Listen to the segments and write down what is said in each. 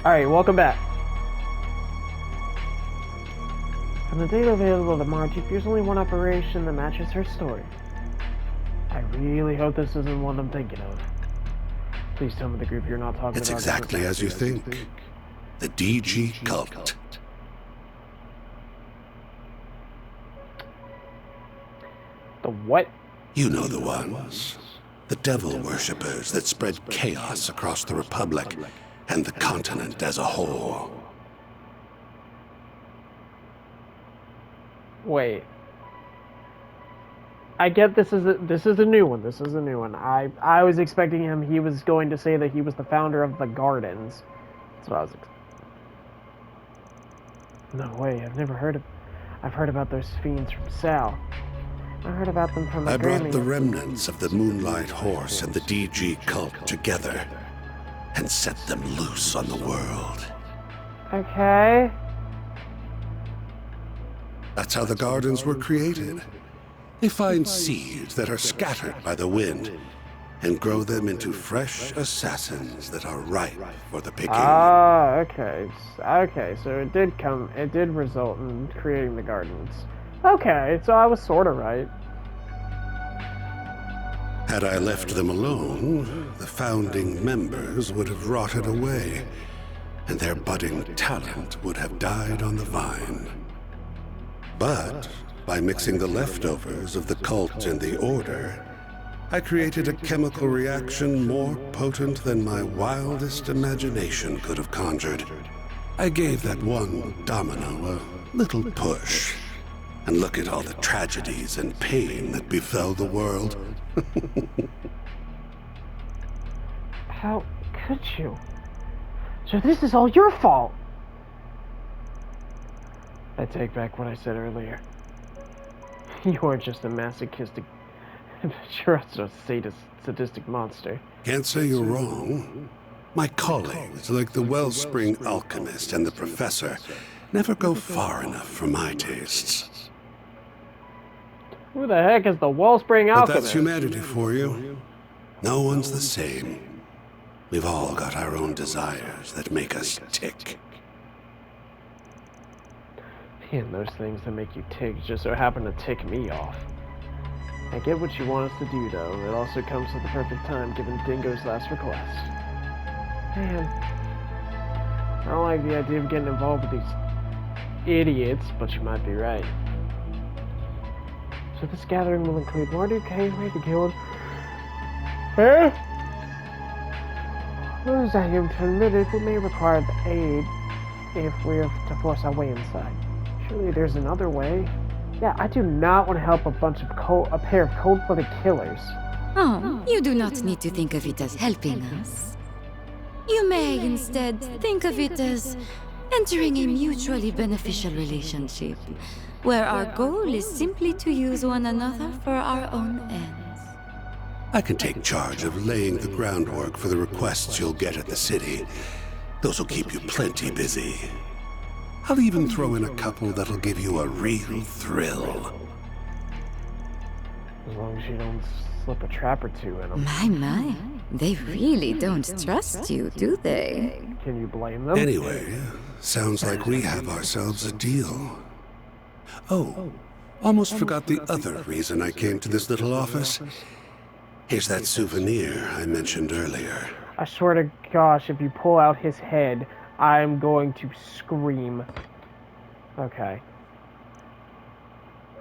Alright, welcome back. From the data available to Margie, there's only one operation that matches her story. I really hope this isn't one I'm thinking of. Please tell me the group you're not talking It's about. exactly as you think. The DG cult. The what? You know the ones. The devil worshippers that spread chaos across the Republic and the continent as a whole. Wait. I get this is a new one. This is a new one. I was expecting he was going to say that he was the founder of the Gardens. That's what I was No way, I've heard about those fiends from Sal. I heard about them from I brought the remnants of the Moonlight Horse and the DG cult together and set them loose on the world. Okay. That's how the Gardens were created. They find seeds that are scattered by the wind and grow them into fresh assassins that are ripe for the picking. Ah, okay. Okay, so it did result in creating the Gardens. Okay, so I was sort of right. Had I left them alone, the founding members would have rotted away, and their budding talent would have died on the vine. But by mixing the leftovers of the cult and the order, I created a chemical reaction more potent than my wildest imagination could have conjured. I gave that one domino a little push, and look at all the tragedies and pain that befell the world. How could you? So this is all your fault! I take back what I said earlier. You are just a masochistic, sadistic monster. Can't say you're wrong. My colleagues, like the Wellspring Alchemist and the Professor, never go far enough for my tastes. Who the heck is the Wellspring Alchemist? But that's humanity for you. No one's the same. We've all got our own desires that make us tick. And those things that make you tick just so happen to tick me off. I get what you want us to do, though. It also comes at the perfect time, given Dingo's last request. Man, I don't like the idea of getting involved with these idiots, but you might be right. So this gathering will include Mardu, Kaylee, the Guild. Eh? Those I am permitted who may require the aid if we have to force our way inside. Surely there's another way. Yeah, I do not want to help a pair of cold-blooded killers. Oh, you do not need to think of it as helping us. You may instead think of it as entering a mutually beneficial relationship, where our goal is simply to use one another for our own ends. I can take charge of laying the groundwork for the requests you'll get at the city. Those will keep you plenty busy. I'll even throw in a couple that'll give you a real thrill. As long as you don't slip a trap or two in them. My, they really don't trust you, do they? Can you blame them? Anyway, sounds like we have ourselves a deal. Oh, almost forgot the other reason I came to this little office. Here's that souvenir I mentioned earlier. I swear to gosh, if you pull out his head, I'm going to scream. Okay.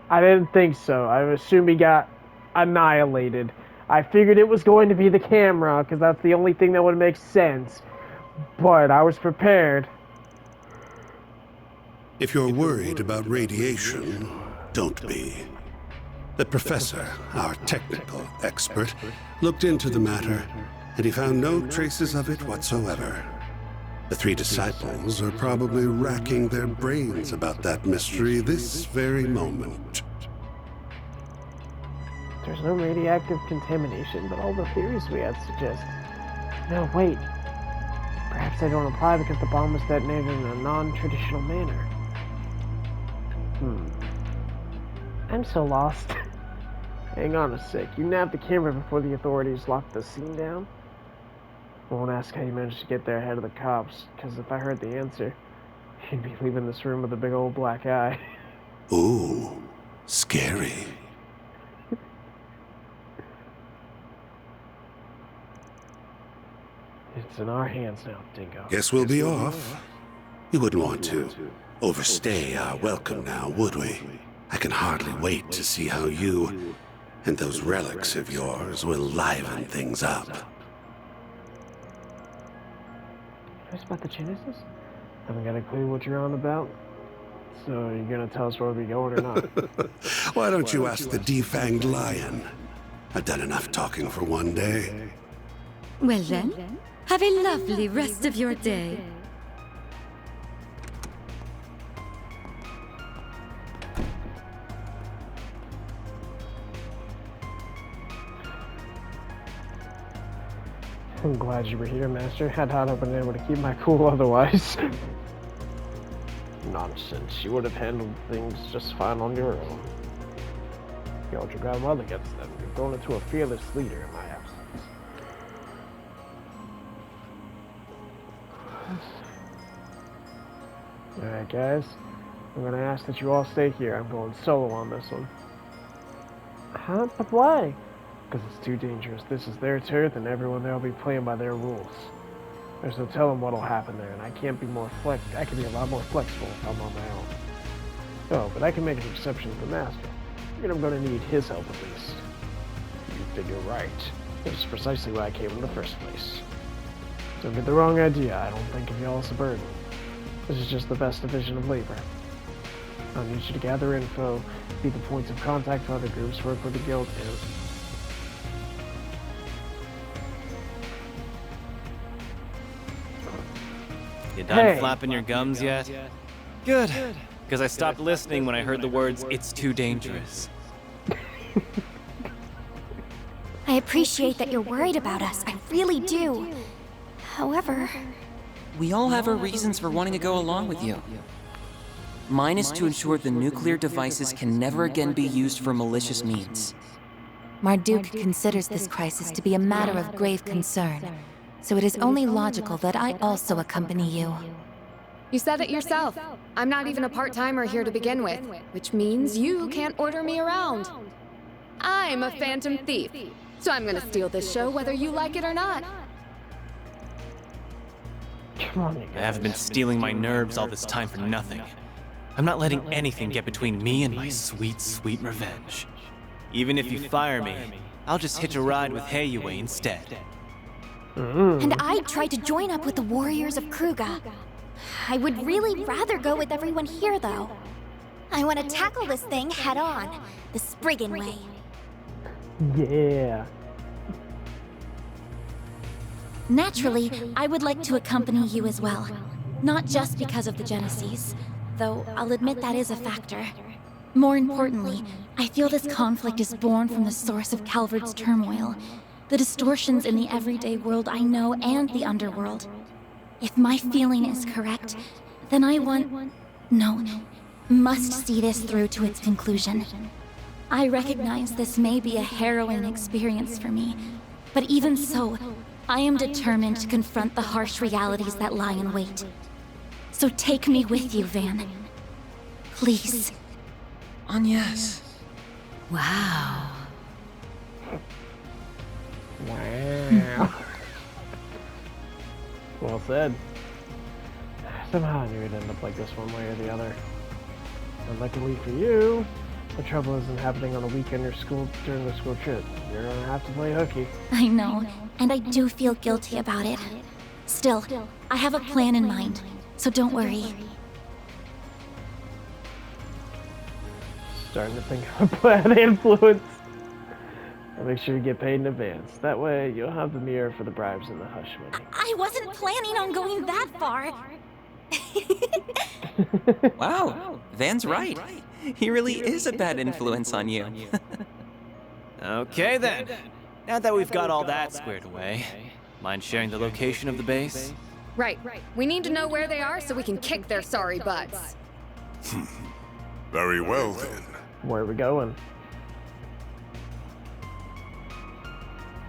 I didn't think so. I assumed he got annihilated. I figured it was going to be the camera, because that's the only thing that would make sense. But I was prepared. If you're worried about radiation, don't be. The professor, our technical expert, looked into the matter, and he found no traces of it whatsoever. The three disciples are probably racking their brains about that mystery this very moment. There's no radioactive contamination, but all the theories we had suggest. No, wait. Perhaps they don't apply because the bomb was detonated in a non-traditional manner. I'm so lost. Hang on a sec. You nabbed the camera before the authorities locked the scene down? won't ask how you managed to get there ahead of the cops, because if I heard the answer, you'd be leaving this room with a big old black eye. Ooh, scary. It's in our hands now, Dingo. Guess we'll be off. We wouldn't want to overstay our welcome now, would we? I can hardly wait to see how you and those relics of yours will liven things up. Who's about the Genesis? Haven't got a clue what you're on about. So, you're gonna tell us where we're going or not? Why don't you ask the defanged lion? I've done enough talking for one day. Well then, have a lovely rest of your day. I'm glad you were here, Master. Had not been able to keep my cool otherwise. Nonsense. You would have handled things just fine on your own. You held your ground well against them. You've grown into a fearless leader in my absence. Alright, guys. I'm gonna ask that you all stay here. I'm going solo on this one. Huh? But why? Because it's too dangerous. This is their turf, and everyone there will be playing by their rules. There's no telling what'll happen there, and I can't be more I can be a lot more flexible if I'm on my own. Oh, but I can make an exception to the Master. And I'm going to need his help at least. You figure right. This is precisely why I came in the first place. Don't get the wrong idea. I don't think of y'all as a burden. This is just the best division of labor. I need you to gather info, be the points of contact for other groups, work with the guild, and You done flapping your gums yet? Good, because I stopped listening when I heard the words, "It's too dangerous." I appreciate that you're worried about us. I really do. However... We all have our reasons for wanting to go along with you. Mine is to ensure the nuclear devices can never again be used for malicious means. Marduk considers this crisis to be a matter of grave concern, so it is only logical that I also accompany you. You said it yourself. I'm not even a part-timer here to begin with, which means you can't order me around. I'm a phantom thief, so I'm gonna steal this show whether you like it or not. come on, you I guys. haven't been stealing my nerves all this time for nothing. I'm not letting anything get between me and my sweet, sweet revenge. Even if you fire me, I'll just hitch a ride with Heiyue instead. And I tried to join up with the warriors of Kruga. I would really rather go with everyone here, though. I want to tackle this thing head on, the Spriggan way. Yeah. Naturally, I would like to accompany you as well. Not just because of the Genesis, though I'll admit that is a factor. More importantly, I feel this conflict is born from the source of Calvard's turmoil, the distortions in the everyday world I know and the underworld. If my feeling is correct, then I must see this through to its conclusion. I recognize this may be a harrowing experience for me, but even so, I am determined to confront the harsh realities that lie in wait. So take me with you, Van. Please. Agnes. Wow. Wow. Well said. Somehow I knew it'd end up like this one way or the other. And luckily for you, the trouble isn't happening on a weekend or during the school trip. You're gonna have to play hooky. I know, and I do feel guilty about it. Still, I have a plan in mind, so don't worry. Starting to think of a bad influence. I'll make sure you get paid in advance. That way, you'll have the mirror for the bribes and the hush money. I wasn't planning on going that far. Wow, Van's right. He really is a bad influence on you. Okay then. Now that we've got all that squared away, mind sharing the location of the base? Right. We need to know where they are so we can kick their sorry butts. Very well, then. Where are we going?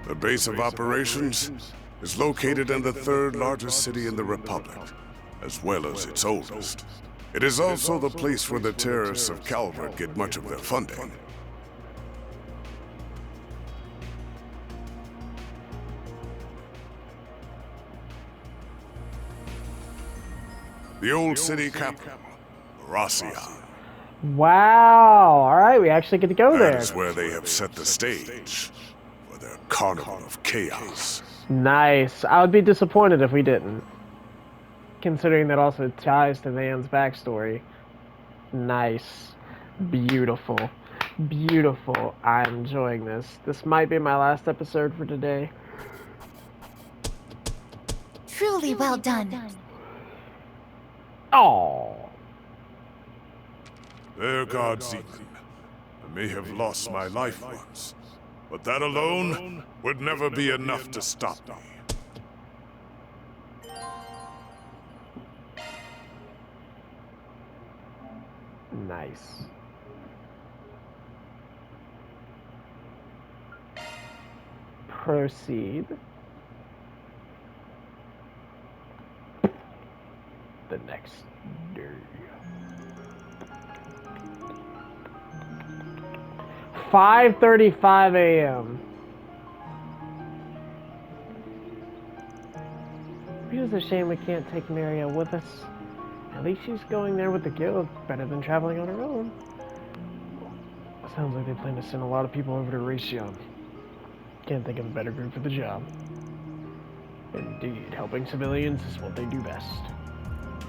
The base of operations is located in the third largest city in the Republic, as well as its oldest. It is also the place where the terrorists of Calvert get much of their funding. The old city capital, Rossian. Wow. All right, we actually get to go there. That is where they have set the stage for their carnival of chaos. Nice. I would be disappointed if we didn't, considering that also ties to Van's backstory. Nice. Beautiful. Beautiful. I'm enjoying this. This might be my last episode for today. Truly well done. Oh. There, God Zeman, I may have lost my life once, but that alone would never be enough to stop me. Nice. Proceed. The next day. 5:35 a.m. It is a shame we can't take Maria with us. At least she's going there with the guild, better than traveling on her own. Sounds like they plan to send a lot of people over to Raytheon. Can't think of a better group for the job. Indeed, helping civilians is what they do best.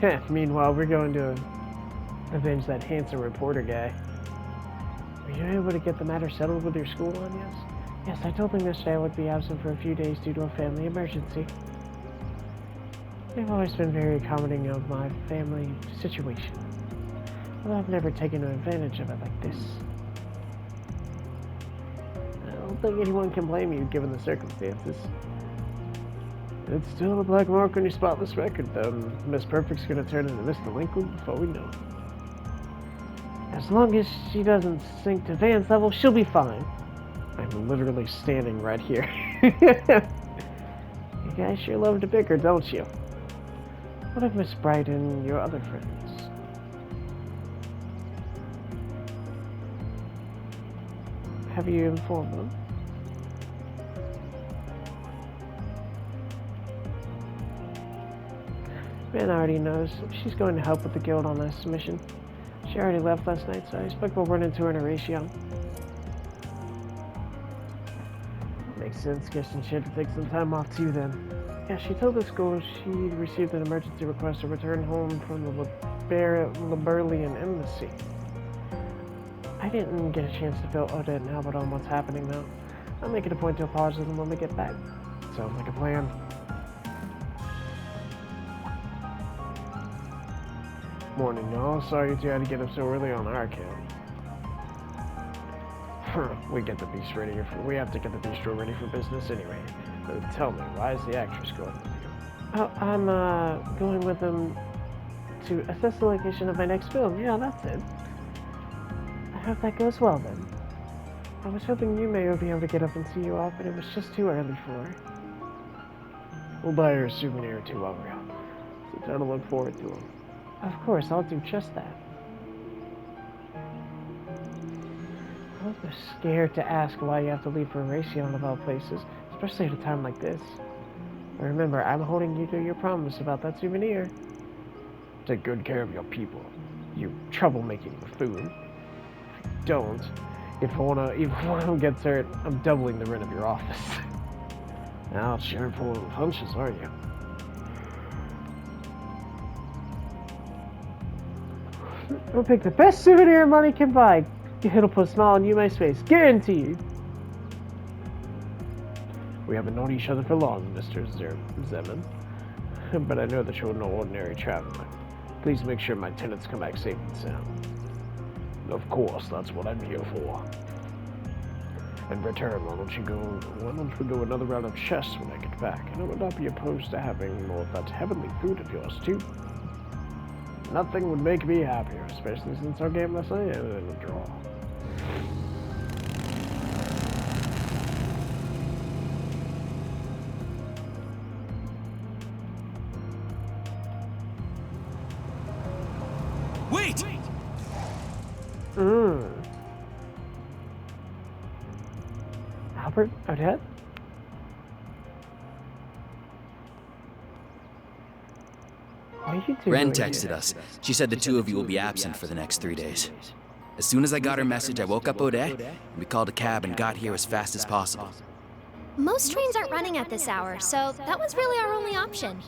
Heh, meanwhile, we're going to avenge that handsome reporter guy. Were you able to get the matter settled with your school on, yes? Yes, I told them yesterday I would be absent for a few days due to a family emergency. They've always been very accommodating of my family situation. Although I've never taken advantage of it like this. I don't think anyone can blame you given the circumstances. It's still a black mark on your spotless record, though. Miss Perfect's gonna turn into Miss Delinquent before we know it. As long as she doesn't sink to Van's level, she'll be fine. I'm literally standing right here. You guys sure love to bicker, don't you? What of Miss Bright and your other friends? Have you informed them? Ben already knows. She's going to help with the guild on this mission. She already left last night, so I expect we'll run into her in a ratio. Makes sense. Guess she had to take some time off too then. Yeah, she told the school she'd received an emergency request to return home from the Liberlian embassy. I didn't get a chance to fill Odette and Albert on what's happening though. I'll make it a point to apologize to them when we get back. Sounds like a plan. Morning, y'all. Sorry you had to get up so early on our account. We have to get the bistro ready for business anyway. Tell me, why is the actress going with you? Oh, I'm going with them to assess the location of my next film. Yeah, that's it. I hope that goes well then. I was hoping you may be able to get up and see you off, but it was just too early for her. We'll buy her a souvenir or two while we're out. So try to look forward to them. Of course, I'll do just that. I'm scared to ask why you have to leave for Raytheon of all places, especially at a time like this. But remember, I'm holding you to your promise about that souvenir. Take good care of your people. You trouble making the food. If you don't, if one of them gets hurt, I'm doubling the rent of your office. Now, sure pulling punches, aren't you? I'll pick the best souvenir money can buy. It'll put a smile on Yume's face, guaranteed. We haven't known each other for long, Mr. Zeman. But I know that you're no ordinary traveler. Please make sure my tenants come back safe and sound. Of course, that's what I'm here for. In return, why don't we go another round of chess when I get back? And I would not be opposed to having more of that heavenly food of yours, too. Nothing would make me happier, especially since our game last night ended in a draw. Wait! Albert? Odette? What are you doing? Ren texted us. She said the two of you will be absent for the next 3 days. As soon as I got her message, I woke up Odette, and we called a cab and got here as fast as possible. Most trains aren't running at this hour, so that was really our only option.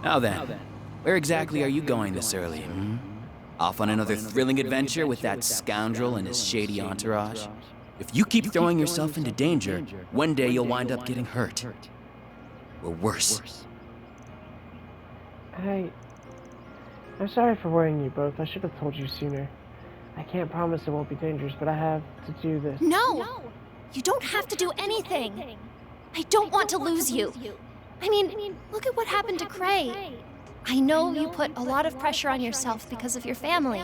Now then, where exactly are you going this early, hmm? Off on another thrilling adventure with that scoundrel and his shady entourage? If you keep throwing yourself into danger, one day you'll wind up getting hurt. Or worse. I'm sorry for worrying you both. I should have told you sooner. I can't promise it won't be dangerous, but I have to do this. No! You don't have to do anything. I don't want to lose you. I mean, look at what happened to Cray. I know you put a lot of pressure on yourself because of your family.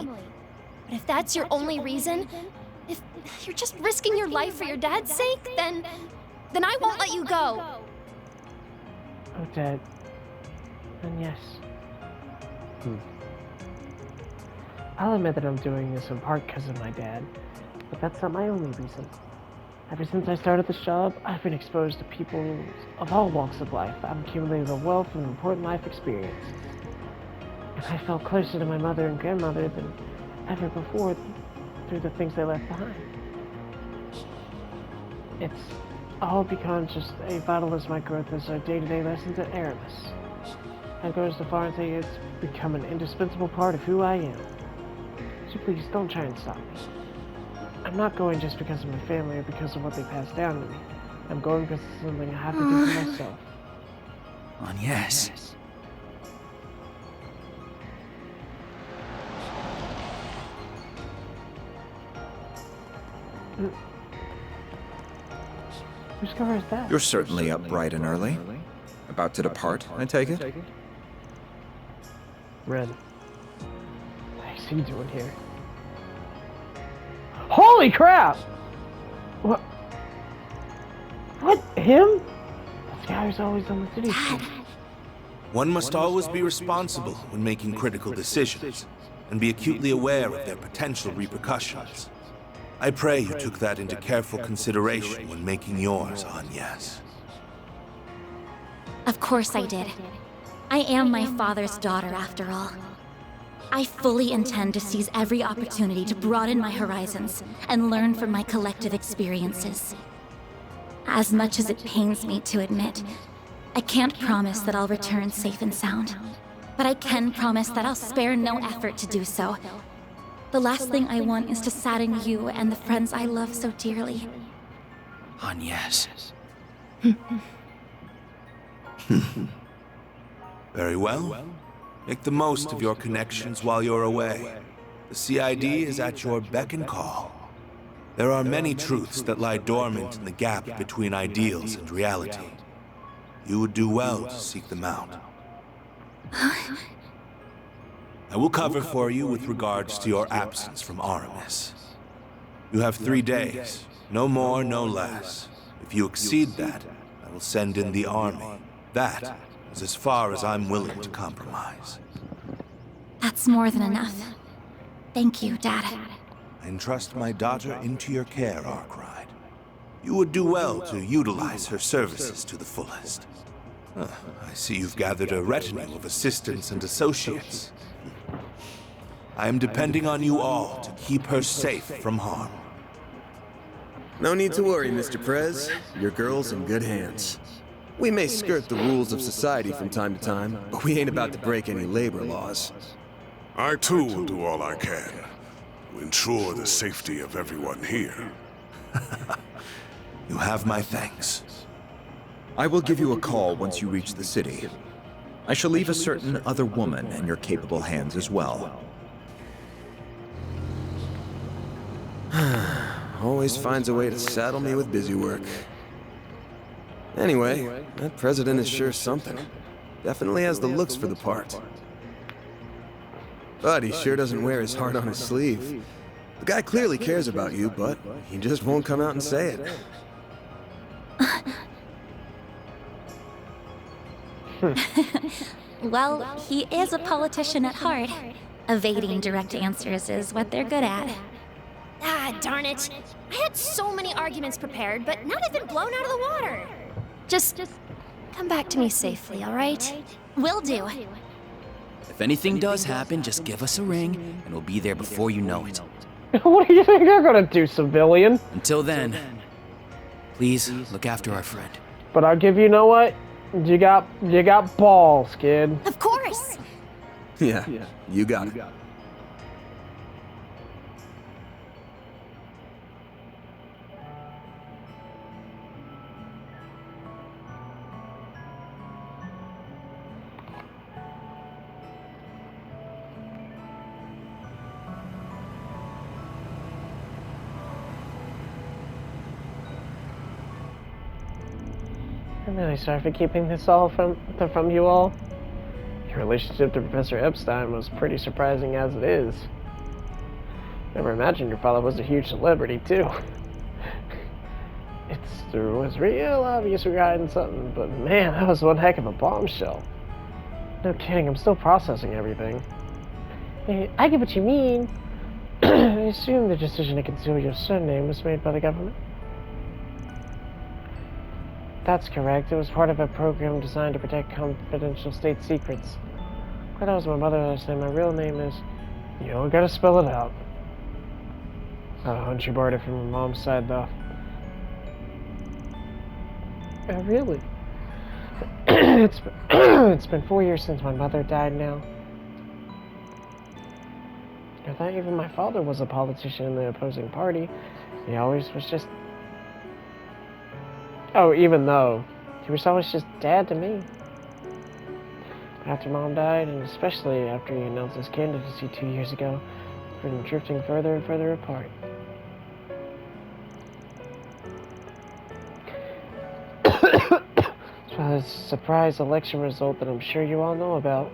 But if that's your only reason, if you're just risking your life for your dad's sake, then I won't let you go. Oh, Dad. Then yes. I'll admit that I'm doing this in part because of my dad, but that's not my only reason. Ever since I started this job, I've been exposed to people of all walks of life. I've accumulated a wealth of important life experiences. And I felt closer to my mother and grandmother than ever before through the things they left behind. It's all become just as vital as my growth as our day-to-day lessons at Aramis. I'd go so far and say it's become an indispensable part of who I am. So please, don't try and stop me. I'm not going just because of my family or because of what they passed down to me. I'm going because it's something I have to do for myself. Yes. Whose car is that? You're certainly up bright and early. About to depart, I take it? Ren. What's he doing here? Holy crap! What? What? Him? This guy who's always on the city street. One must always be responsible when making critical decisions, and be acutely aware of their potential repercussions. I pray you took that into careful consideration when making yours, Agnes. Of course I did. I am my father's daughter, after all. I fully intend to seize every opportunity to broaden my horizons and learn from my collective experiences. As much as it pains me to admit, I can't promise that I'll return safe and sound. But I can promise that I'll spare no effort to do so. The last thing I want is to sadden you and the friends I love so dearly. Agnes. Very well. Make the most of your connections while you're away. The CID is at your beck and call. There are many truths that lie dormant in the gap between ideals and reality. You would do well to seek them out. I will cover for you with regards to your absence from Aramis. You have 3 days, no more, no less. If you exceed that, I will send in the army. That is as far as I'm willing to compromise. That's more than enough. Thank you, Dad. I entrust my daughter into your care, Arkwright. You would do well to utilize her services to the fullest. I see you've gathered a retinue of assistants and associates. I am depending on you all to keep her safe from harm. No need to worry, Mr. Prez. Your girl's in good hands. We may skirt the rules of society from time to time, but we ain't about to break any labor laws. I too will do all I can to ensure the safety of everyone here. You have my thanks. I will give you a call once you reach the city. I shall leave a certain other woman in your capable hands as well. Always finds a way to saddle me with busy work. Anyway, that president is sure something. Definitely has the looks for the part. But he sure doesn't wear his heart on his sleeve. The guy clearly cares about you, but he just won't come out and say it. Well, he is a politician at heart. Evading direct answers is what they're good at. Ah, darn it. I had so many arguments prepared, but now they've been blown out of the water. Just come back to me safely, all right? Will do. If anything does happen, just give us a ring, and we'll be there before you know it. What do you think they're gonna do, civilian? Until then, please look after our friend. But I'll give you know what? You got balls, kid. Of course. Yeah, you got it. I'm really sorry for keeping this all from you all. Your relationship to Professor Epstein was pretty surprising as it is. Never imagined your father was a huge celebrity, too. It was real obvious we were hiding something, but man, that was one heck of a bombshell. No kidding, I'm still processing everything. I get what you mean. I assume the decision to conceal your surname was made by the government. That's correct. It was part of a program designed to protect confidential state secrets. Glad I was my mother to understand my real name is... You don't gotta spell it out. Not a hunch you borrowed it from your mom's side, though. Really? It's been 4 years since my mother died now. I thought even my father was a politician in the opposing party. He always was just... Oh, even though he was always just dad to me. After Mom died, and especially after he announced his candidacy 2 years ago, we've been drifting further and further apart. So this surprise election result that I'm sure you all know about.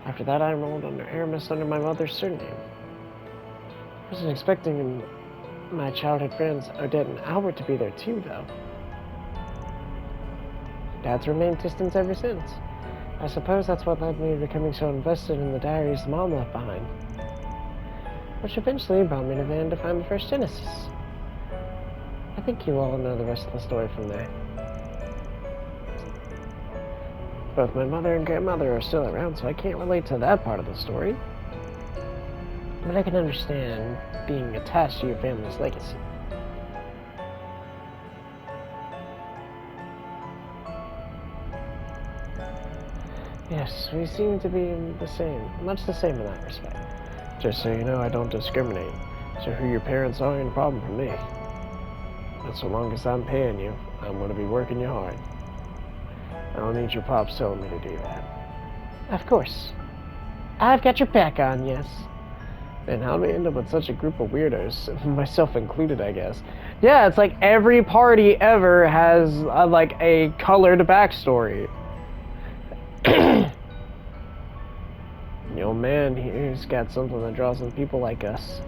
After that, I enrolled under Aramis under my mother's surname. I wasn't expecting my childhood friends Odette and Albert to be there too, though. Dad's remained distant ever since. I suppose that's what led me to becoming so invested in the diaries Mom left behind. Which eventually brought me to Van to find the first Genesis. I think you all know the rest of the story from there. Both my mother and grandmother are still around, so I can't relate to that part of the story. But I can understand being attached to your family's legacy. Yes, we seem to be much the same in that respect. Just so you know, I don't discriminate. So who your parents are ain't a problem for me. But so long as I'm paying you, I'm gonna be working you hard. I don't need your pops telling me to do that. Of course. I've got your back on, yes. And how'd we end up with such a group of weirdos? Myself included, I guess. Yeah, it's like every party ever has, like, a colored backstory. The old man here's got something that draws in people like us.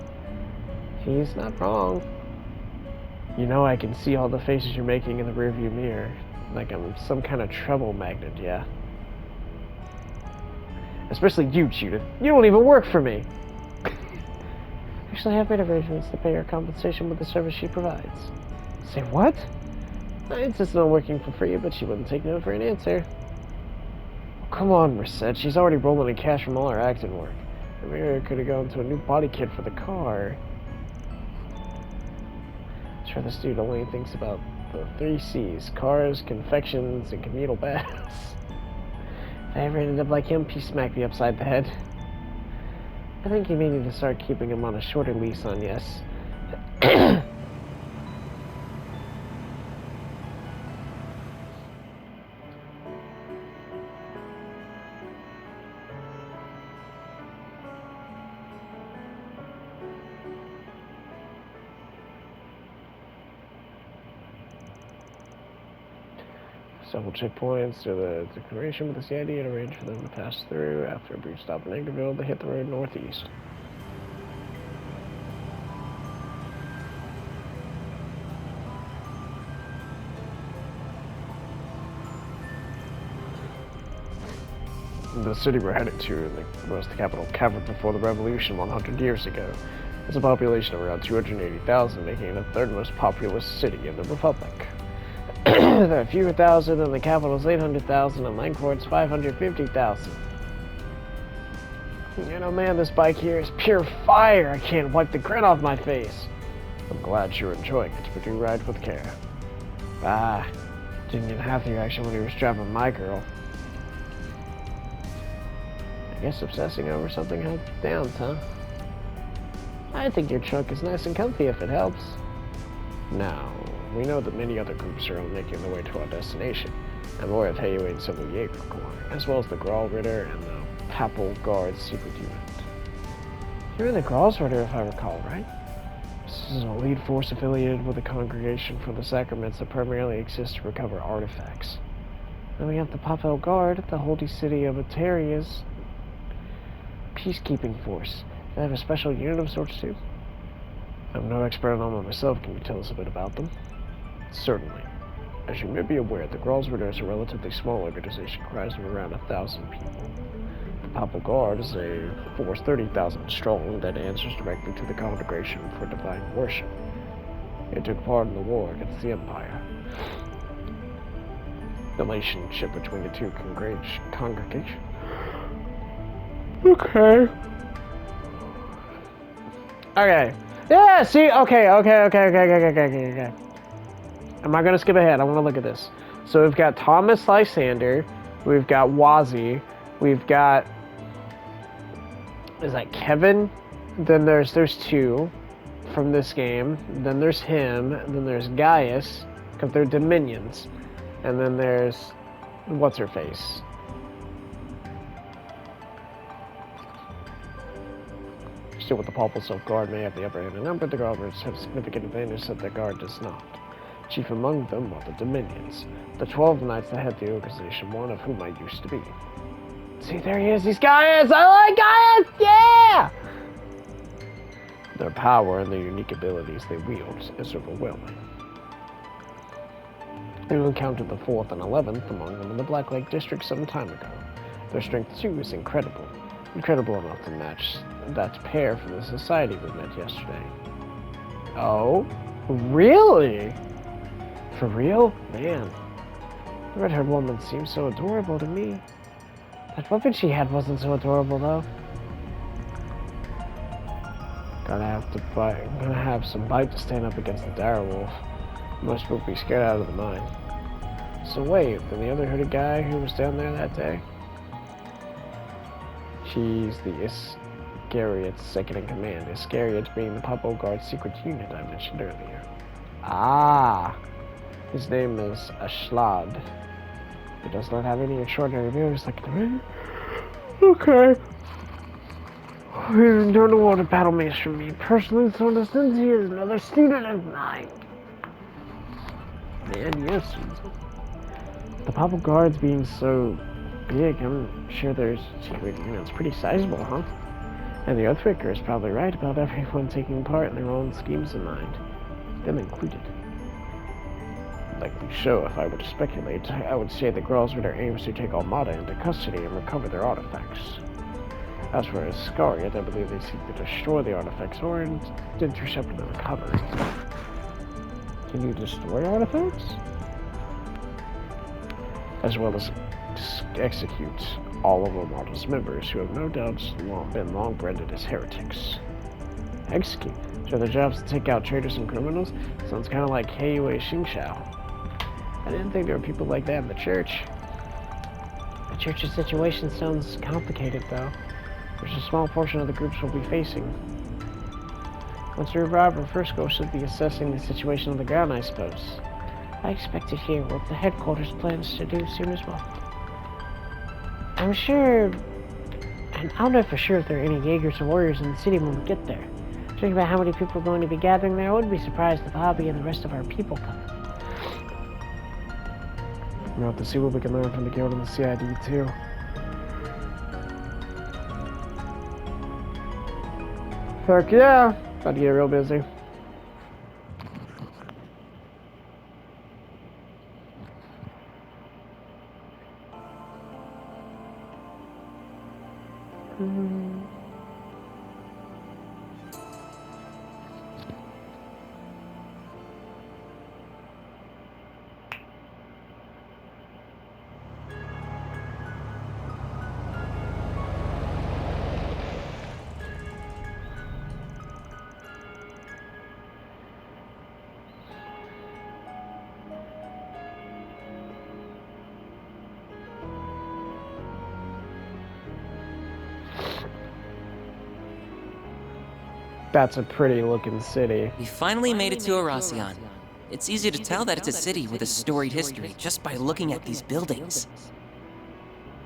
He's not wrong. You know I can see all the faces you're making in the rearview mirror. Like I'm some kind of trouble magnet, yeah. Especially you, Judith. You don't even work for me. Actually, I've made arrangements to pay her compensation with the service she provides. Say what? I insisted on working for free, but she wouldn't take no for an answer. Oh, come on, Merced. She's already rolling in cash from all her acting work. The mirror could have gone to a new body kit for the car. Sure, this dude only thinks about the 3 C's. Cars, confections, and communal baths. If I ever ended up like him, he smacked me upside the head. I think you may need to start keeping him on a shorter lease on yes. Several checkpoints to the declaration with the CID and arrange for them to pass through. After a brief stop in Edgarville, they hit the road northeast. The city we're headed to was the capital covered before the revolution 100 years ago. It's a population of around 280,000, making it the third most populous city in the Republic. There are fewer thousand, and the capital's 800,000, and Langford's 550,000. You know, man, this bike here is pure fire. I can't wipe the grin off my face. I'm glad you're enjoying it, but do ride with care. Ah, didn't get half the reaction when he was driving my girl. I guess obsessing over something had downs, huh? I think your trunk is nice and comfy if it helps. Now, we know that many other groups are on making their way to our destination, and more of Heiyue and Civil Jaeger Corps, as well as the Grawl Ritter and the Papal Guard's secret unit. You're in the Graal's Ritter, if I recall, right? This is an elite force affiliated with the Congregation for the Sacraments that primarily exists to recover artifacts. Then we have the Papal Guard, the Holy City of Ataria's peacekeeping force. They have a special unit of sorts too? I'm no expert on them myself. Can you tell us a bit about them? Certainly. As you may be aware, the Graal's Ritter is a relatively small organization comprised of around 1,000 people. The Papal Guard is a force 30,000 strong that answers directly to the Congregation for Divine Worship. It took part in the war against the Empire. The relationship between the two congregations. Okay. Okay. Yeah, see? Okay. I'm not gonna skip ahead. I want to look at this. So we've got Thomas Lysander. We've got Wazzy. We've got... Is that Kevin? Then there's two from this game. Then there's him. Then there's Gaius, because they're Dominions. And then there's... What's-her-face? Still with the Papal Silk Guard may have the upper hand in number, the Guards have significant advantage that the Guard does not. Chief among them are the Dominions, the 12 knights that head the organization, one of whom I used to be. See, there he is, he's Gaius! I like Gaius! Yeah! Their power and the unique abilities they wield is overwhelming. You encountered the 4th and 11th among them in the Black Lake District some time ago. Their strength too is incredible. Incredible enough to match that pair from the society we met yesterday. Oh? Really? For real? Man. The red-haired woman seems so adorable to me. That weapon she had wasn't so adorable, though. I'm gonna have some bite to stand up against the direwolf. Most will be scared out of the mind. So wait, then the other hooded guy who was down there that day? She's the Iscariot's second-in-command. Iscariot being the Papal Guard's secret unit I mentioned earlier. Ah! His name is Ashlad. He does not have any extraordinary abilities like the ring. Okay. You don't know what a battle mace from me personally, so since he is another student of mine. Man, yes. The Papal Guards being so big, I'm sure there's secret units pretty sizable, huh? And the Oathbreaker is probably right about everyone taking part in their own schemes in mind, them included. Likely so, if I were to speculate, I would say the Graal's Ritter aims to take Armada into custody and recover their artifacts. As for Iscariot, I believe they seek to destroy the artifacts or intercept the recovery. Can you destroy artifacts? As well as execute all of Armada's members who have no doubt been long branded as heretics. Execute? So their job's to take out traitors and criminals? Sounds kind of like Heiyue Xingxiao. I didn't think there were people like that in the church. The church's situation sounds complicated, though. There's a small portion of the groups we'll be facing. Once we arrive, our first goal should be assessing the situation on the ground, I suppose. I expect to hear what the headquarters plans to do soon as well. I'm sure... And I'll know for sure if there are any Jaegers or warriors in the city when we get there. Think about how many people are going to be gathering there. I wouldn't be surprised if Hobby and the rest of our people come. We'll have to see what we can learn from the guild and the CID, too. Heck yeah! About to get real busy. That's a pretty looking city. We finally made it to Erasion. It's easy to tell that it's a city with a storied history just by looking at these buildings.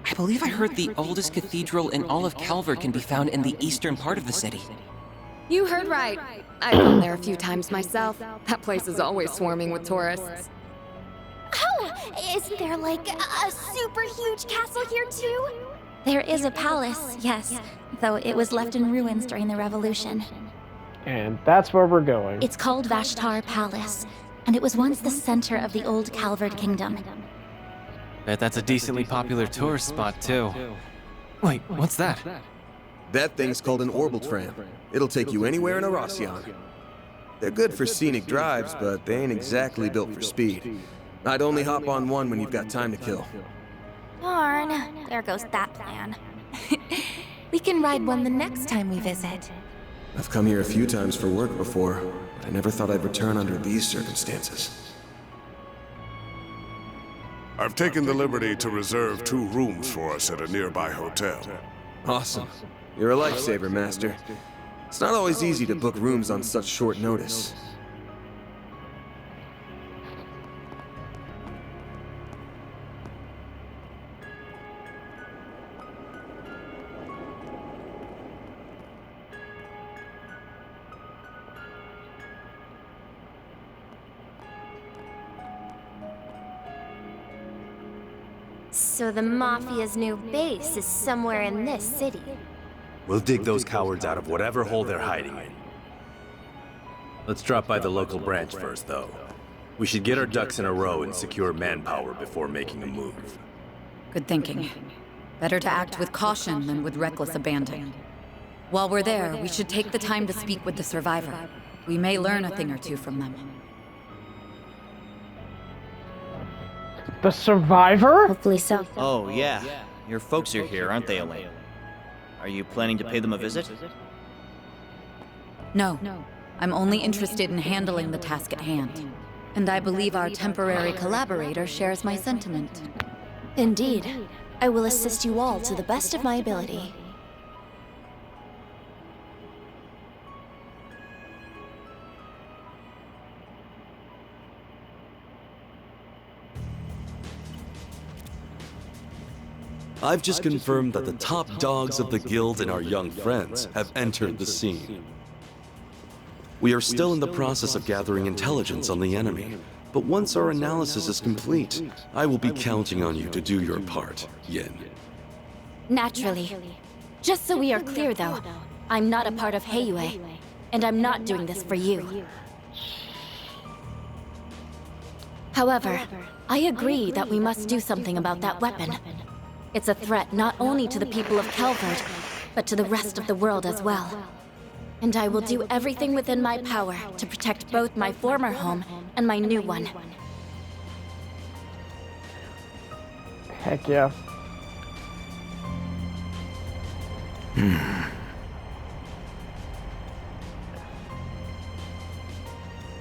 I believe I heard the oldest cathedral in all of Calvert can be found in the eastern part of the city. You heard right. I've been there a few times myself. That place is always swarming with tourists. Oh, isn't there like a super huge castle here too? There is a palace, yes, though it was left in ruins during the revolution. And that's where we're going. It's called Vashtar Palace, and it was once the center of the old Calvert Kingdom. Bet that's a decently popular tourist spot, too. Wait, what's that? That thing's called an orbital tram. It'll take you anywhere in Erasion. They're good for scenic drives, but they ain't exactly built for speed. I'd only hop on one when you've got time to kill. Darn, there goes that plan. We can ride one the next time we visit. I've come here a few times for work before, but I never thought I'd return under these circumstances. I've taken the liberty to reserve 2 rooms for us at a nearby hotel. Awesome. You're a lifesaver, Master. It's not always easy to book rooms on such short notice. So the Mafia's new base is somewhere in this city. We'll dig those cowards out of whatever hole they're hiding in. Let's drop by the local branch first, though. We should get our ducks in a row and secure manpower before making a move. Good thinking. Better to act with caution than with reckless abandon. While we're there, we should take the time to speak with the survivor. We may learn a thing or two from them. The survivor? Hopefully so. Oh, yeah. Your folks are here, aren't they, Elaine? Are you planning to pay them a visit? No. I'm only interested in handling the task at hand. And I believe our temporary collaborator shares my sentiment. Indeed. I will assist you all to the best of my ability. I've just confirmed that the top dogs of the guild and our young friends have entered the scene. We are still in the process of gathering intelligence on the enemy, but once our analysis is complete, I will be counting on you to do your part, Yin. Naturally. Just so we are clear, though, I'm not a part of Heiyue, and I'm not doing this for you. However, I agree that we must do something about that weapon. It's a threat not only to the people of Calvert, but to the rest of the world as well. And I will do everything within my power to protect both my former home and my new one. Heck yeah.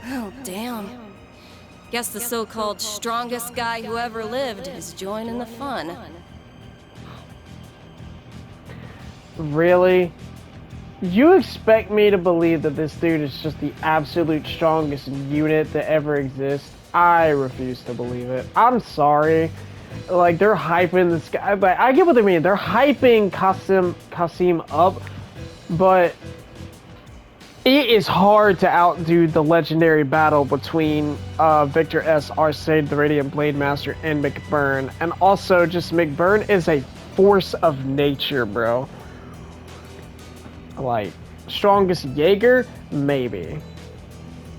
Oh, damn. Guess the so-called strongest guy who ever lived is joining the fun. Really? You expect me to believe that this dude is just the absolute strongest unit that ever exists? I refuse to believe it. I'm sorry. Like, they're hyping this guy. Like, I get what they mean. They're hyping Kasim up, but it is hard to outdo the legendary battle between Victor S. Arcade, the Radiant Blade Master, and McBurn. And also, just McBurn is a force of nature, bro. Like, strongest Jaeger? Maybe.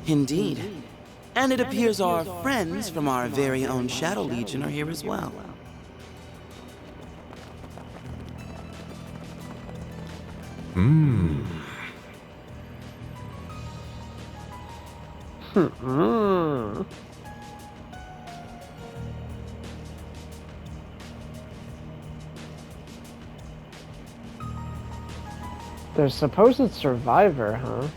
Indeed. And it appears our friends from our very own Shadow Legion are here as well. There's supposed survivor, huh?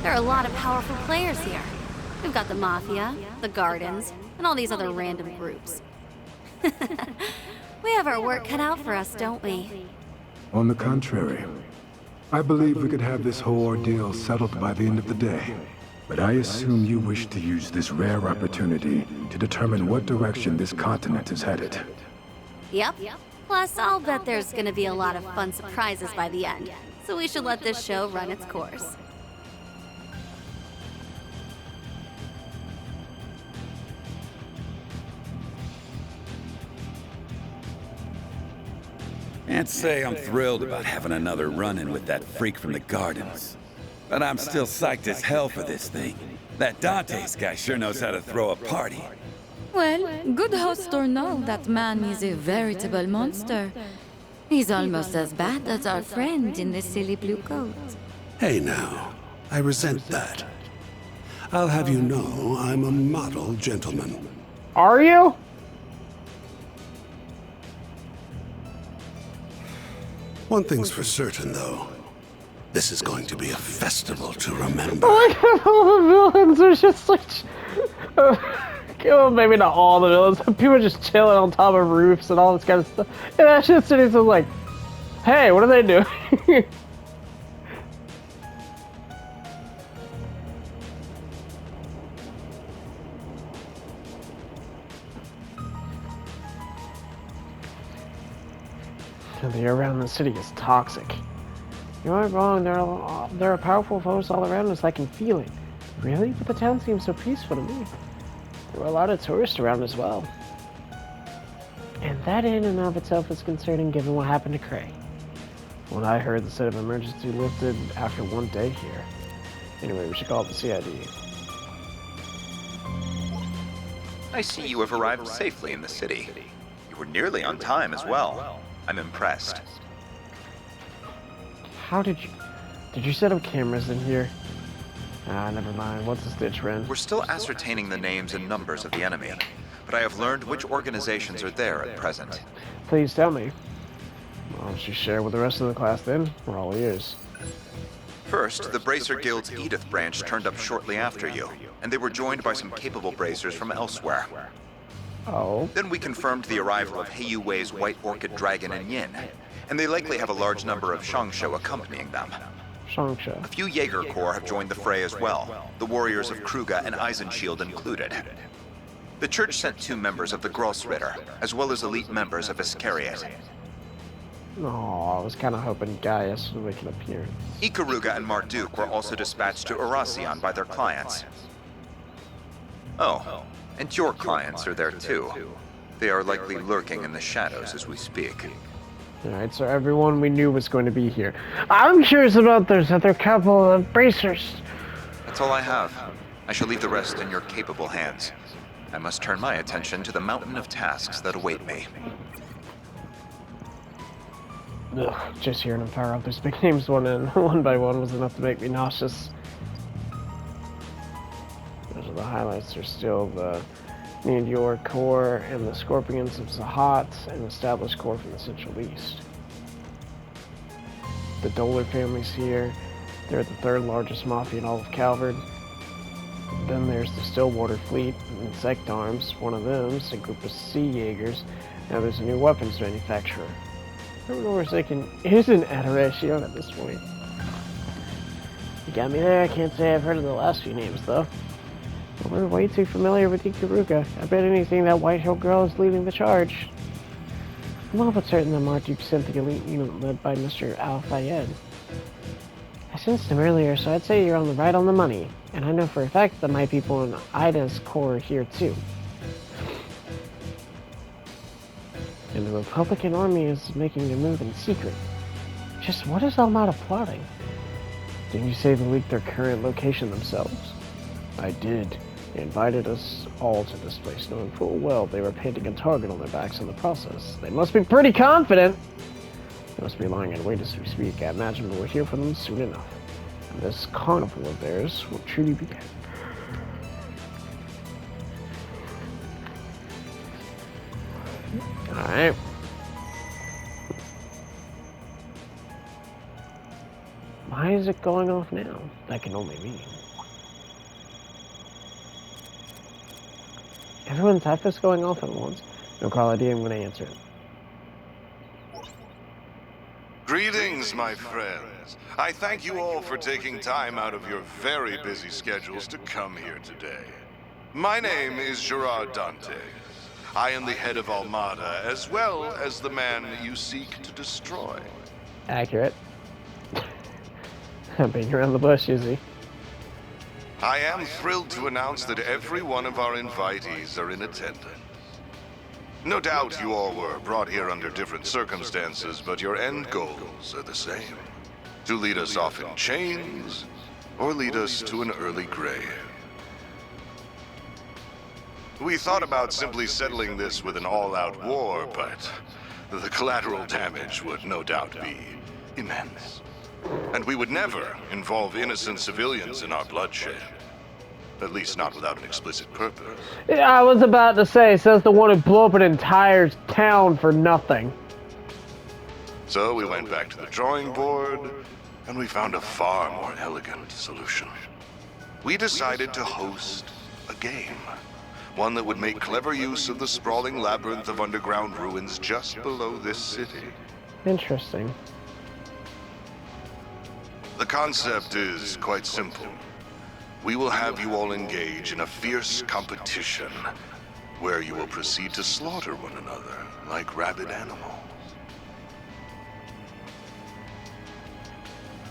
There are a lot of powerful players here. We've got the Mafia, the Gardens, and all these other random groups. We have our work cut out for us, don't we? On the contrary, I believe we could have this whole ordeal settled by the end of the day. But I assume you wish to use this rare opportunity to determine what direction this continent is headed. Yep. Plus, I'll bet there's gonna be a lot of fun surprises by the end, so we should let this show run its course. Can't say I'm thrilled about having another run-in with that freak from the Gardens. But I'm still psyched as hell for this thing. That Dante's guy sure knows how to throw a party. Well, good host or no, that man is a veritable monster. He's almost as bad as our friend in the silly blue coat. Hey now, I resent that. I'll have you know I'm a model gentleman. Are you? One thing's for certain, though. This is going to be a festival to remember. Look at all the villains are just like... well, maybe not all the villains. People are just chilling on top of roofs and all this kind of stuff. And that shit's sitting so like, hey, what are they doing? The air around the city is toxic. You aren't wrong, there are powerful foes all around us, I can feel it. Really? But the town seems so peaceful to me. There were a lot of tourists around as well. And that in and of itself is concerning given what happened to Cray. When I heard the state of emergency lifted after one day here. Anyway, we should call it the CID. I see you have arrived safely in the city. You were nearly on time as well. I'm impressed. How did you set up cameras in here? Ah, never mind. What's the stitch, Ren? We're still ascertaining the names and numbers of the enemy, but I have learned which organizations are there at present. Please tell me. Why don't you share with the rest of the class then? We're all ears. First, the Bracer Guild's Edith branch turned up shortly after you, and they were joined by some capable bracers from elsewhere. Oh. Then we confirmed the arrival of Heiyu Wei's White Orchid Dragon and Yin, and they likely have a large number of Shangsho accompanying them. Shangsho. A few Jaeger Corps have joined the fray as well, the warriors of Kruga and Eisenshield included. The church sent 2 members of the Grossritter, as well as elite members of Iscariot. Oh, I was kind of hoping Gaius would make an appearance. Ikaruga and Marduk were also dispatched to Erasion by their clients. Oh, and your clients are there too. They are likely lurking in the shadows as we speak. Alright, so everyone we knew was going to be here. I'm curious about those other couple of bracers. That's all I have. I shall leave the rest in your capable hands. I must turn my attention to the mountain of tasks that await me. Ugh, just hearing them fire off those big names one by one was enough to make me nauseous. Those are the highlights. There's still the Neondior Corps and the Scorpions of Zahat, an established corps from the Central East. The Doler family's here. They're the 3rd largest mafia in all of Calvard. Then there's the Stillwater Fleet and Insect Arms. One of them's a group of Sea Jaegers. Now there's a new weapons manufacturer. I don't know where thinking, who's an Adoration at this point? You got me there. I can't say I've heard of the last few names, though. But we're way too familiar with Ikaruga. I bet anything that white-haired girl is leading the charge. I'm all but certain that Marduk sent the elite unit led by Mr. Al-Fayed. I sensed him earlier, so I'd say you're right on the money. And I know for a fact that my people in Ida's corps are here, too. And the Republican army is making a move in secret. Just what is Almada plotting? Didn't you say they leaked their current location themselves? I did. They invited us all to this place, knowing full well they were painting a target on their backs in the process. They must be pretty confident! They must be lying in wait as we speak. I imagine we'll hear from them soon enough. And this carnival of theirs will truly begin. Alright. Why is it going off now? That can only mean. Everyone's F going off at once. No call ID, I'm gonna answer it. Greetings, my friends. I thank you all for taking time out of your very busy schedules to come here today. My name is Gerard Dante. I am the head of Almada, as well as the man you seek to destroy. Accurate. Being around the bush, is he? I am thrilled to announce that every one of our invitees are in attendance. No doubt you all were brought here under different circumstances, but your end goals are the same. To lead us off in chains, or lead us to an early grave. We thought about simply settling this with an all-out war, but the collateral damage would no doubt be immense. And we would never involve innocent civilians in our bloodshed. At least not without an explicit purpose. Yeah, I was about to say, says the one who blew up an entire town for nothing. So we went back to the drawing board, and we found a far more elegant solution. We decided to host a game. One that would make clever use of the sprawling labyrinth of underground ruins just below this city. Interesting. The concept is quite simple. We will have you all engage in a fierce competition where you will proceed to slaughter one another like rabid animals.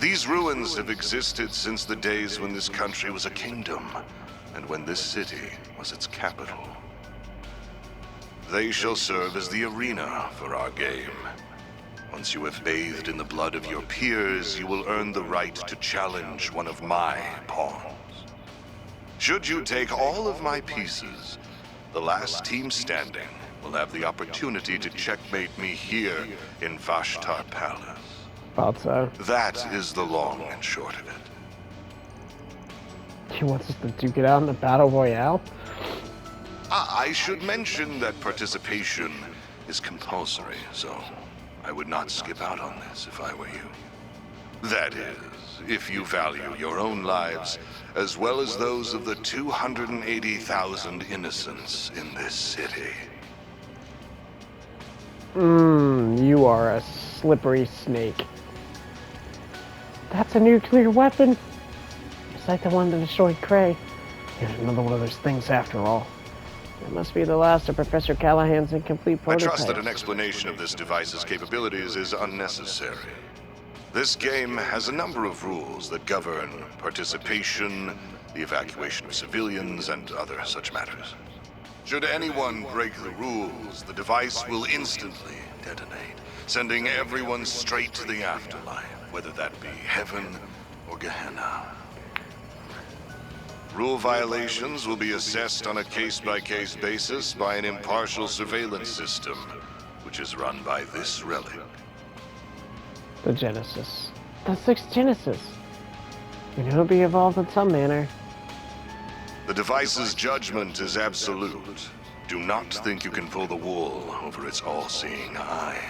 These ruins have existed since the days when this country was a kingdom and when this city was its capital. They shall serve as the arena for our game. Once you have bathed in the blood of your peers, you will earn the right to challenge one of my pawns. Should you take all of my pieces, the last team standing will have the opportunity to checkmate me here in Vashtar Palace. Thought so. That is the long and short of it. He wants us to duke it out in a battle royale? I should mention that participation is compulsory, so I would not skip out on this if I were you. That is, if you value your own lives, as well as those of the 280,000 innocents in this city. You are a slippery snake. That's a nuclear weapon. It's like the one that destroyed Cray. Here's another one of those things after all. It must be the last of Professor Callahan's incomplete prototypes. I trust that an explanation of this device's capabilities is unnecessary. This game has a number of rules that govern participation, the evacuation of civilians, and other such matters. Should anyone break the rules, the device will instantly detonate, sending everyone straight to the afterlife, whether that be heaven or Gehenna. Rule violations will be assessed on a case-by-case basis by an impartial surveillance system, which is run by this relic. The Genesis. The 6th Genesis. You know, it'll be evolved in some manner. The device's judgment is absolute. Do not think you can pull the wool over its all-seeing eye.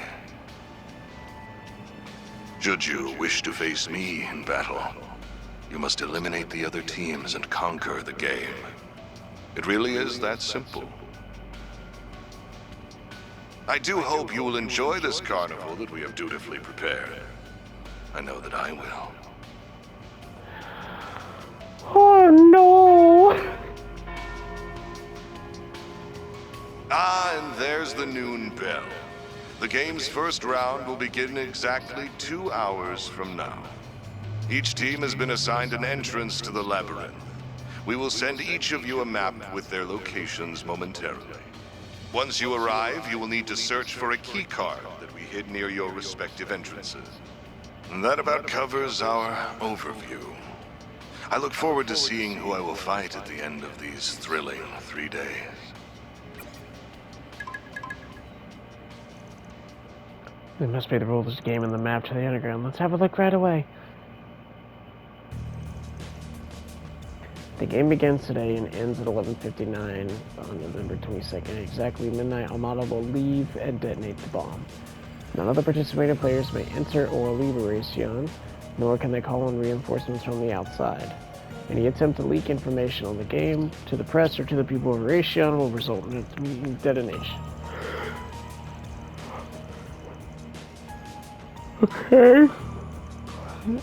Should you wish to face me in battle, you must eliminate the other teams and conquer the game. It really is that simple. I do hope you will enjoy this carnival that we have dutifully prepared. I know that I will. Oh no! And there's the noon bell. The game's first round will begin exactly 2 hours from now. Each team has been assigned an entrance to the labyrinth. We will send each of you a map with their locations momentarily. Once you arrive, you will need to search for a key card that we hid near your respective entrances. And that about covers our overview. I look forward to seeing who I will fight at the end of these thrilling 3 days. There must be the rules of this game and the map to the underground. Let's have a look right away. The game begins today and ends at 11:59 on November 22nd. Exactly midnight, Armada will leave and detonate the bomb. None of the participating players may enter or leave Erasion, nor can they call in reinforcements from the outside. Any attempt to leak information on the game to the press or to the people of Erasion will result in its detonation. Okay.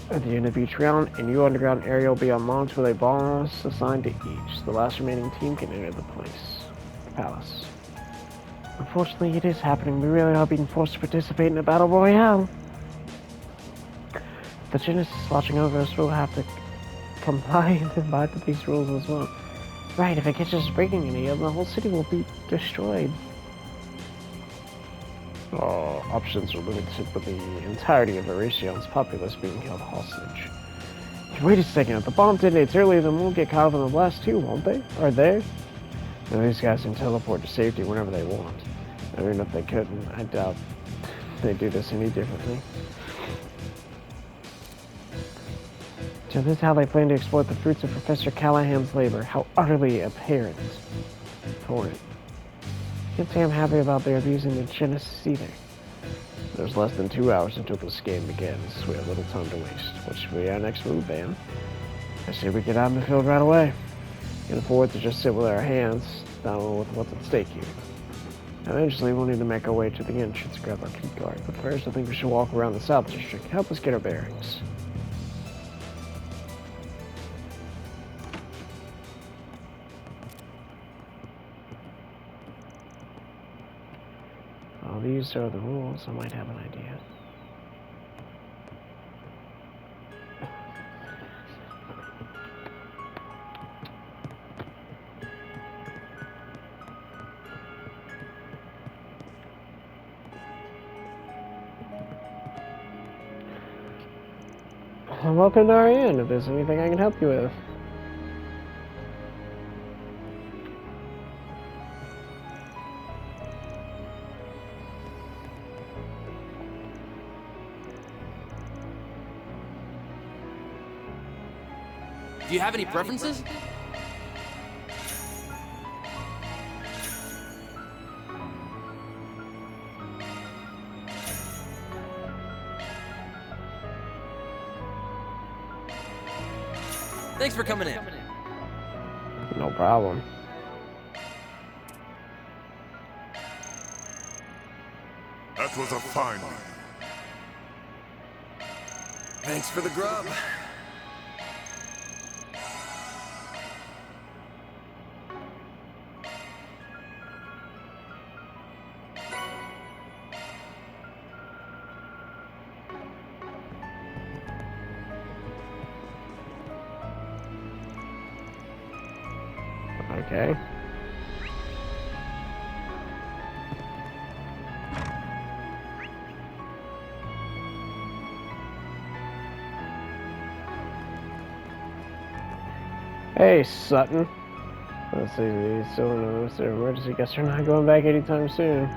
At the end of each round, a new underground area will be unlocked with a bonus assigned to each. The last remaining team can enter the palace. Unfortunately, it is happening. We really are being forced to participate in a battle royale. The Genesis watching over us will have to comply and abide to these rules as well. Right, if it catches us breaking any of them, the whole city will be destroyed. Options are limited with the entirety of Erasion's populace being held hostage. Wait a second, if the bomb detonates earlier, then we'll get caught up in the blast too, won't they? Are they? Now, these guys can teleport to safety whenever they want. Even if they couldn't, I doubt they do this any differently. So this is how they plan to exploit the fruits of Professor Callahan's labor. How utterly apparent for it. Can't say I'm happy about their abusing the Genesis either. There's less than 2 hours until this game begins, so we have little time to waste. What should be our next move, Ben? I say we get out in the field right away. Can't afford to just sit with our hands down with what's at stake here. Eventually, we'll need to make our way to the entrance to grab our key card, but first I think we should walk around the South District and help us get our bearings. Well, these are the rules. I might have an idea. Well, welcome to our inn, if there's anything I can help you with. Do you have any preferences? Thanks for coming in. No problem. That was a fine one. Thanks for the grub. Okay. Hey, Sutton. Let's see, he's still in an emergency. Guess you're not going back anytime soon.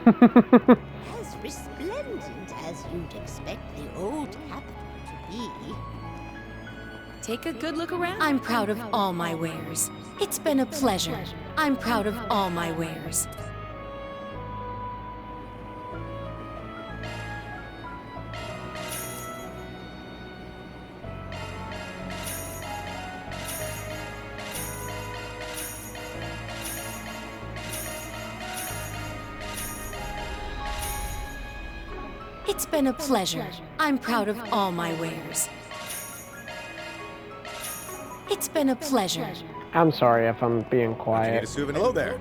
As resplendent as you'd expect the old capital to be. Take a good look around. I'm proud of all my wares. It's been a pleasure. I'm proud of all my wares. It's been a pleasure. I'm proud of all my wares. It's been a pleasure. I'm sorry if I'm being quiet. Hello there.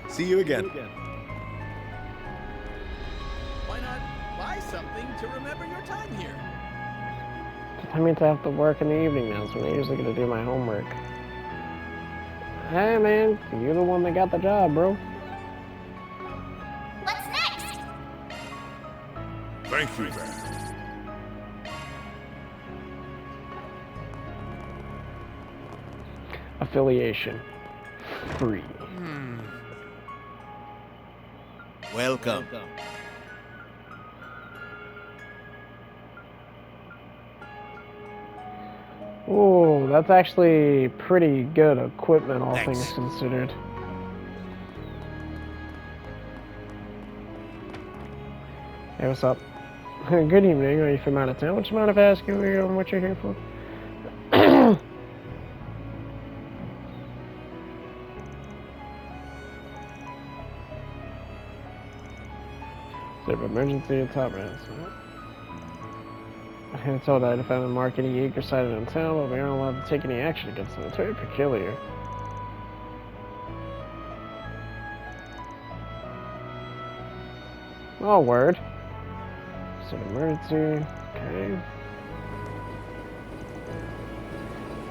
See you again. Why not buy something to remember your time here? I mean to have to work in the evening now, so I'm usually gonna do my homework. Hey man, you're the one that got the job, bro. What's next? Thank you, then. Affiliation. Free. Welcome. Ooh, that's actually pretty good equipment, all things considered. Hey, what's up? Good evening. Are you from out of town? Would you mind if I ask you what you're here for? State of emergency and top rats. I had told that if I would mark any Jaeger sighted in town, but we aren't allowed to take any action against them. It's very peculiar. Oh, word. State of emergency. Okay.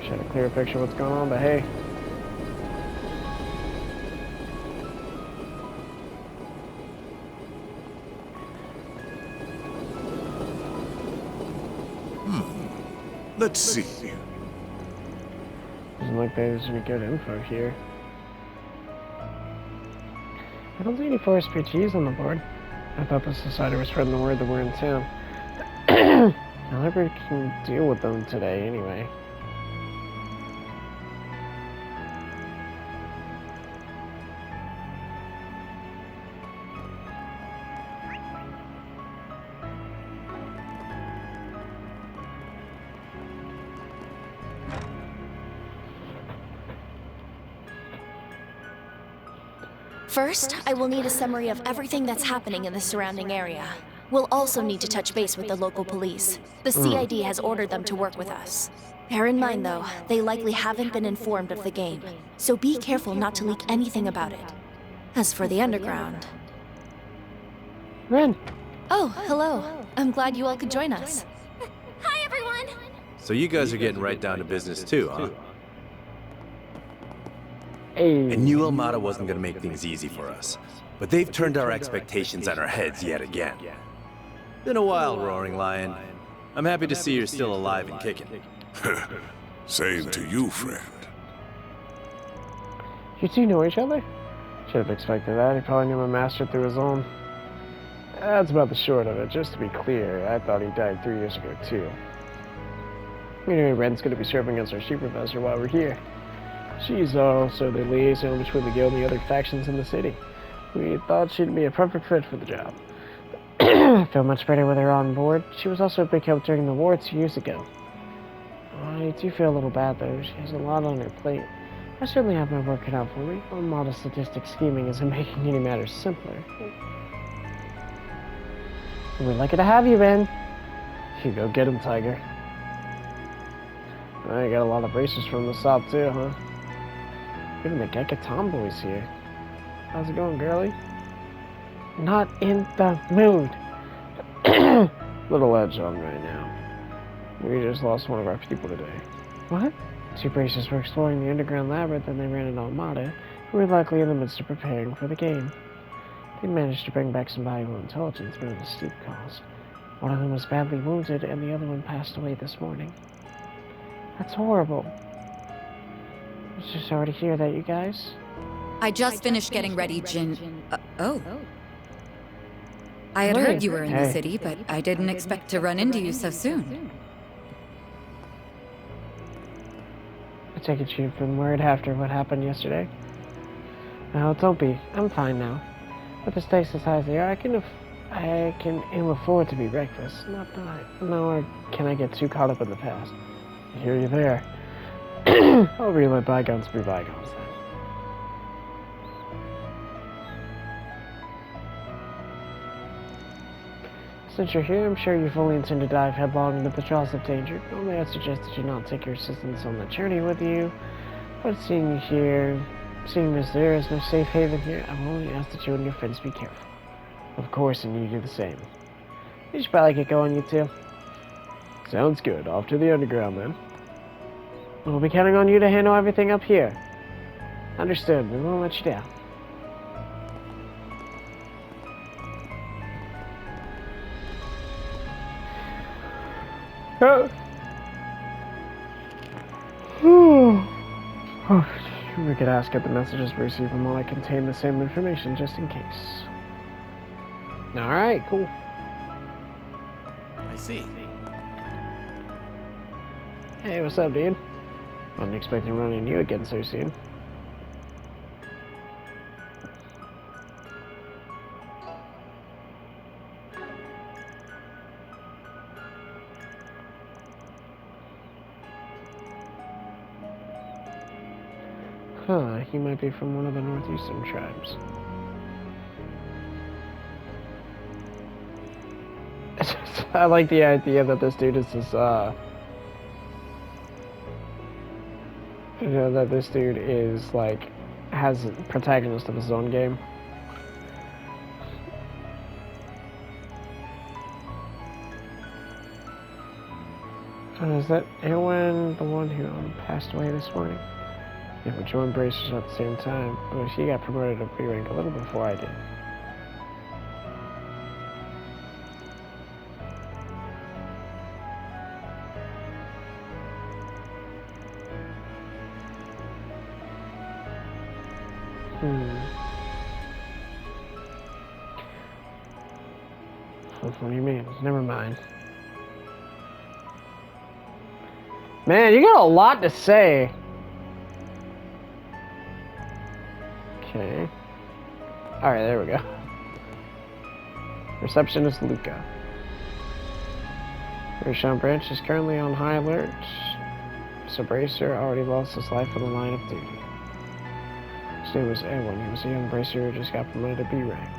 Should have a clearer picture of what's going on, but hey. Let's see. Doesn't look like there's any good info here. I don't see any forest PGs on the board. I thought the society was spreading the word that we're in town. Now everybody can deal with them today anyway. First, I will need a summary of everything that's happening in the surrounding area. We'll also need to touch base with the local police. The CID has ordered them to work with us. Bear in mind, though, they likely haven't been informed of the game, so be careful not to leak anything about it. As for the underground... Ren! Oh, hello. I'm glad you all could join us. Hi, everyone! So you guys are getting right down to business too, huh? Hey. I knew Almada wasn't gonna make things easy for us, but they've turned our expectations on our heads yet again. Been a while, Roaring Lion. I'm happy to see you're still alive and kicking. Same to you, friend. You two know each other? Should have expected that. He probably knew my master through his own. That's about the short of it. Just to be clear, I thought he died 3 years ago, too. Anyway, Ren's gonna be serving as our supervisor while we're here. She's also the liaison between the guild and the other factions in the city. We thought she'd be a perfect fit for the job. I feel much better with her on board. She was also a big help during the war 2 years ago. I do feel a little bad, though. She has a lot on her plate. I certainly have my work cut out for me. All modest sadistic scheming isn't making any matters simpler. We're lucky to have you, Ben. You go get him, Tiger. I got a lot of racers from the south, too, huh? Even the Gecko Tomboy's here. How's it going, girlie? Not in the mood. Little edge on right now. We just lost one of our people today. What? 2 racers were exploring the underground labyrinth and they ran into Almada, who were likely in the midst of preparing for the game. They managed to bring back some valuable intelligence, but at a steep cost. One of them was badly wounded, and the other one passed away this morning. That's horrible. I'm so sorry to hear that, you guys. I just finished getting ready, Jin. Oh. I had heard you were in the city, but I didn't expect to run into you so soon. I take it you've been worried after what happened yesterday? No, don't be. I'm fine now. With the stakes as high as they are, I can ill afford to be reckless. Nor can I get too caught up in the past. I hear you there. I'll really let bygones be bygones then. Since you're here, I'm sure you fully intend to dive headlong into the jaws of danger. Normally I'd suggest that you not take your assistants on the journey with you, but seeing as there is no safe haven here, I will only ask that you and your friends be careful. Of course, and you do the same. You should probably get going, you two. Sounds good. Off to the underground, then. We'll be counting on you to handle everything up here. Understood. We won't let you down. We could ask if the messages we received from all contain the same information, just in case. Alright, cool. I see. Hey, what's up, dude? Wasn't expecting to run into you again so soon. Huh, he might be from one of the northeastern tribes. I like the idea that this dude is this, you know, that this dude is, like, has a protagonist of his own game. Is that Eowyn, the one who passed away this morning? Yeah, we joined Bracers at the same time, but she got promoted to B rank a little before I did. What do you mean? Never mind. Man, you got a lot to say. Okay. Alright, there we go. Receptionist Luca. Rishon Branch is currently on high alert. So Bracer already lost his life on the line of duty. His name was Eowyn. He was a young Bracer who just got promoted to B rank.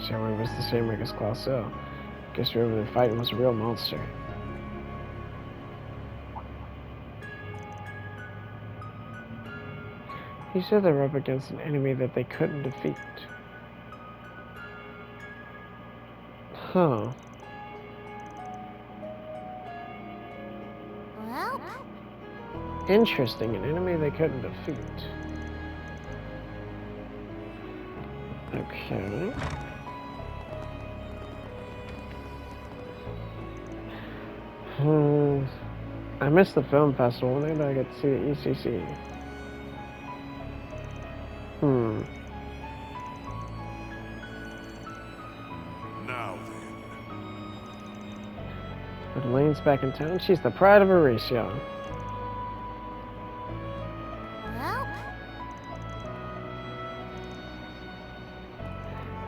So he was the same rank as Clauseau. Guess whoever they're fighting was a real monster. He said they were up against an enemy that they couldn't defeat. Huh. Well? Interesting, an enemy they couldn't defeat. Okay. I missed the film festival. Maybe I get to see the ECC. Now But Elaine's back in town. She's the pride of Horatio. Well?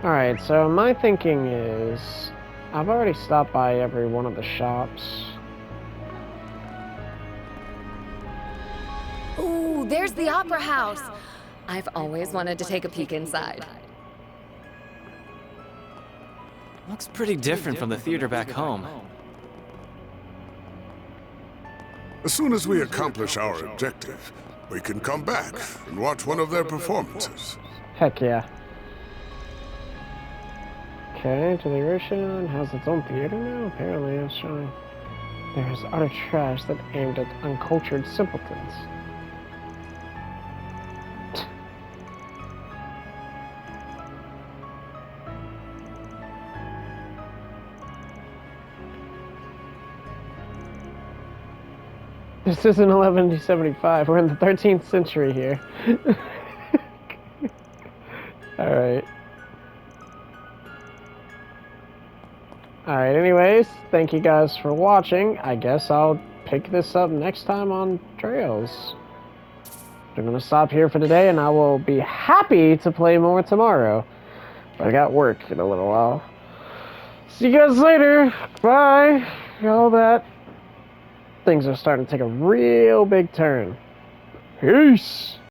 Alright, so my thinking is I've already stopped by every one of the shops. Ooh, there's the Opera House. I've always wanted to take a peek inside. Looks pretty different from the theater back home. As soon as we accomplish our objective, we can come back and watch one of their performances. Heck yeah. Okay, to the Rishon has its own theater now? Apparently it's showing there is utter trash that aimed at uncultured simpletons. This isn't 1175, we're in the 13th century here. Alright. Alright, anyways, thank you guys for watching. I guess I'll pick this up next time on Trails. I'm gonna stop here for today, and I will be happy to play more tomorrow. But I got work in a little while. See you guys later. Bye. All that. Things are starting to take a real big turn. Peace.